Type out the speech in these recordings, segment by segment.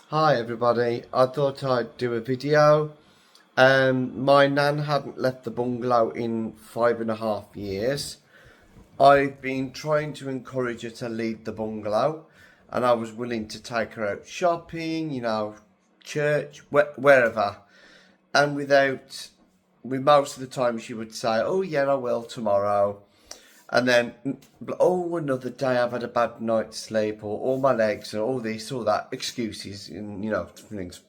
Hi everybody, I thought I'd do a video. My nan hadn't left the bungalow in 5.5 years. I've been trying to encourage her to leave the bungalow, and I was willing to take her out shopping, church, wherever. And with most of the time she would say, "Oh yeah, I will tomorrow." And then, oh, another day I've had a bad night's sleep, or all my legs, or all this, all that, excuses, and things.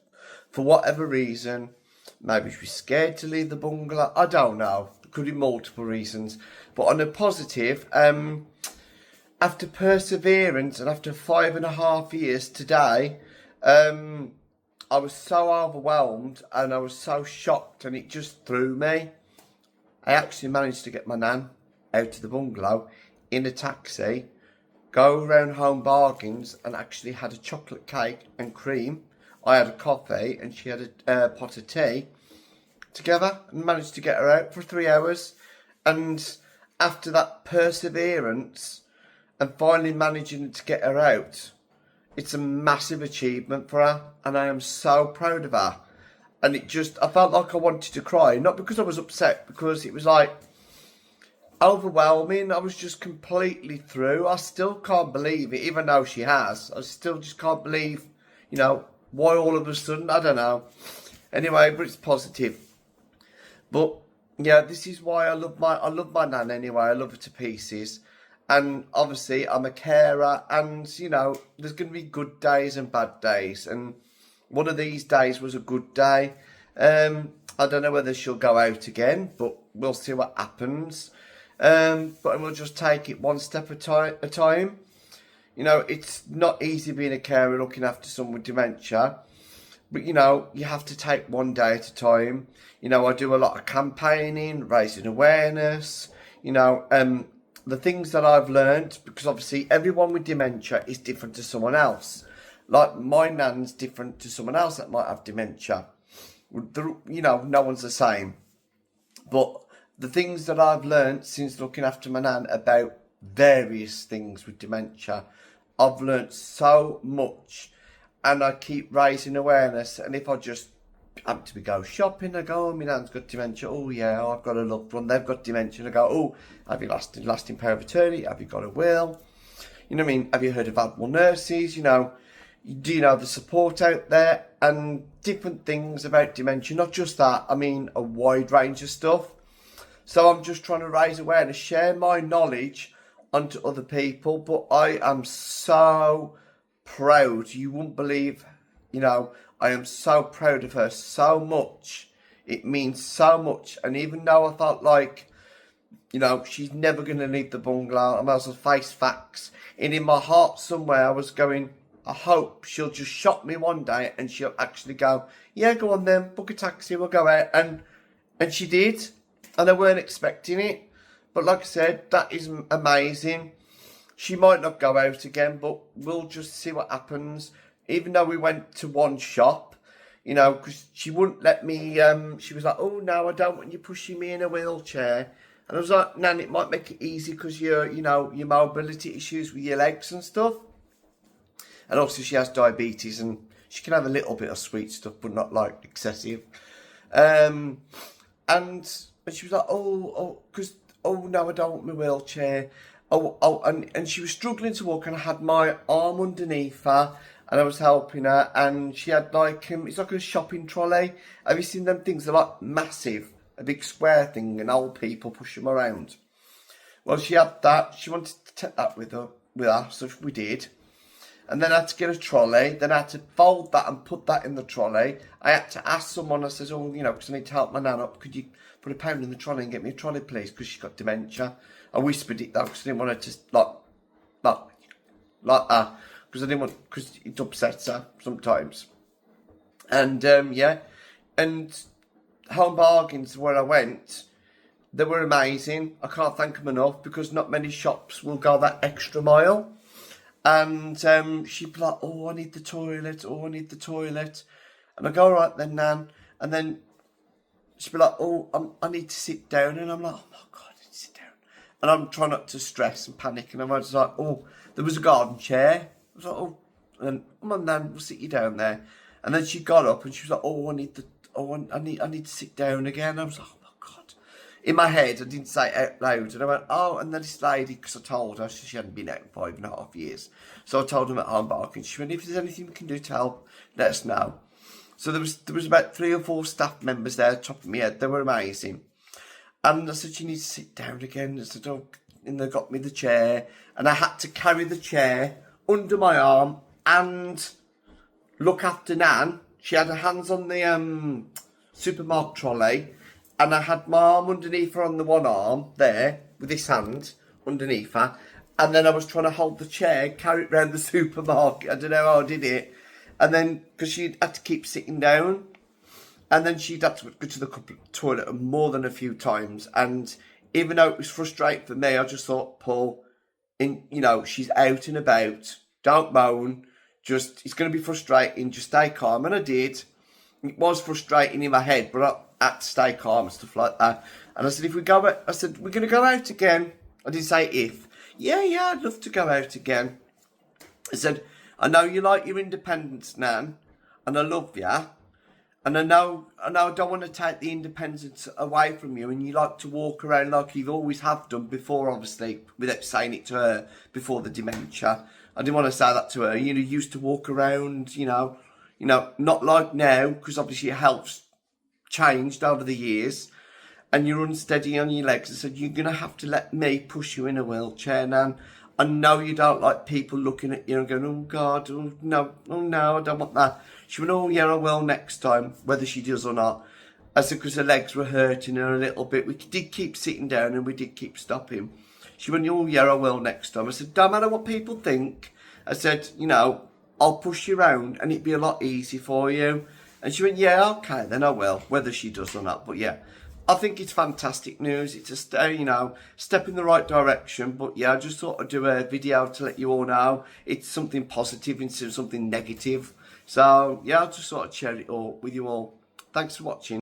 For whatever reason, maybe she was scared to leave the bungalow. I don't know. Could be multiple reasons. But on a positive, after perseverance and after 5.5 years today, I was so overwhelmed and I was so shocked, and it just threw me. I actually managed to get my nan out of the bungalow in a taxi, go around Home Bargains, and actually had a chocolate cake and cream. I had a coffee and she had a pot of tea together, and managed to get her out for 3 hours. And after that perseverance and finally managing to get her out, it's a massive achievement for her, and I am so proud of her. And I felt like I wanted to cry, not because I was upset, because it was like overwhelming. I was just completely through. I still can't believe it, even though she has. I still just can't believe, why all of a sudden. I don't know. Anyway, but it's positive. But yeah, this is why I love my nan anyway. I love her to pieces. And obviously I'm a carer, and there's gonna be good days and bad days. And one of these days was a good day. I don't know whether she'll go out again, but we'll see what happens. But we'll just take it one step at a time. It's not easy being a carer looking after someone with dementia, but you have to take one day at a time. I do a lot of campaigning, raising awareness, the things that I've learned, because obviously everyone with dementia is different to someone else. Like my nan's different to someone else that might have dementia. No one's the same. But the things that I've learned since looking after my nan about various things with dementia, I've learned so much, and I keep raising awareness. And if I just happen to go shopping, I go, "Oh, my nan's got dementia. Oh yeah, I've got a loved one, they've got dementia." And I go, "Oh, have you lasting power of attorney? Have you got a will? You know what I mean? Have you heard of animal nurses? Do you know the support out there?" And different things about dementia, not just that, I mean a wide range of stuff. So I'm just trying to raise awareness, share my knowledge onto other people. But I am so proud. You wouldn't believe, I am so proud of her so much. It means so much. And even though I felt like, she's never going to leave the bungalow, I might as well face facts. And in my heart somewhere, I was going, I hope she'll just shock me one day and she'll actually go, "Yeah, go on then, book a taxi, we'll go out." And she did. And I weren't expecting it. But like I said, that is amazing. She might not go out again, but we'll just see what happens. Even though we went to one shop, because she wouldn't let me, she was like, "Oh no, I don't want you pushing me in a wheelchair." And I was like, "Nan, it might make it easy because your mobility issues with your legs and stuff." And also she has diabetes, and she can have a little bit of sweet stuff, but not like excessive. And she was like, "Oh no, I don't want my wheelchair." And she was struggling to walk, and I had my arm underneath her, and I was helping her, and she had it's like a shopping trolley. Have you seen them things? They're like massive, a big square thing, and old people push them around. Well, she had that. She wanted to take that with her, so we did. And then I had to get a trolley. Then I had to fold that and put that in the trolley. I had to ask someone. I says, "Oh, because I need to help my nan up. Could you put £1 in the trolley and get me a trolley, please? Because she's got dementia." I whispered it though, because I didn't want her to like that. Because I didn't want, because it upsets her sometimes. And yeah, and Home Bargains where I went, they were amazing. I can't thank them enough, because not many shops will go that extra mile. And she'd be like, "Oh, I need the toilet. Oh, I need the toilet." And I go, "All right then, Nan." And then she'd be like, "Oh, I need to sit down." And I'm like, "Oh my God, I need to sit down." And I'm trying not to stress and panic. And I was like, "Oh," there was a garden chair. I was like, "Oh, And Mum, Nan, we'll sit you down there. And then she got up and she was like, oh, I need to sit down again. I was like, oh my God. In my head, I didn't say it out loud. And I went, oh, and then this lady, because I told her she hadn't been out in 5.5 years. So I told them at home back, and she went, if there's anything we can do to help, let us know. So there was about 3 or 4 staff members there, top of my head. They were amazing. And I said, you need to sit down again. I said, oh, and they got me the chair. And I had to carry the chair under my arm and look after Nan. She had her hands on the supermarket trolley. And I had my arm underneath her on the one arm there, with this hand underneath her. And then I was trying to hold the chair, carry it round the supermarket. I don't know how I did it. And then, because she had to keep sitting down. And then she'd had to go to the toilet more than a few times. And even though it was frustrating for me, I just thought, Paul, she's out and about. Don't moan. It's going to be frustrating. Just stay calm. And I did. It was frustrating in my head, but I had to stay calm and stuff like that. And I said, we're going to go out again. I didn't say if. Yeah, I'd love to go out again. I said, I know you like your independence, Nan, and I love you. And I know I don't want to take the independence away from you, and you like to walk around like you always have done before, obviously, without saying it to her before the dementia. I didn't want to say that to her. You used to walk around, not like now, because obviously your health's changed over the years, and you're unsteady on your legs. I said, you're going to have to let me push you in a wheelchair, Nan. I know you don't like people looking at you and going, oh God, oh no, I don't want that. She went, oh yeah, I will next time, whether she does or not. I said, because her legs were hurting her a little bit. We did keep sitting down and we did keep stopping. She went, oh yeah, I will next time. I said, don't matter what people think. I said, I'll push you around and it'd be a lot easier for you. And she went, yeah, okay, then I will, whether she does or not. But yeah, I think it's fantastic news. It's a step in the right direction. But yeah, I just thought I'd do a video to let you all know it's something positive instead of something negative. So yeah, I just thought I'd share it all with you all. Thanks for watching.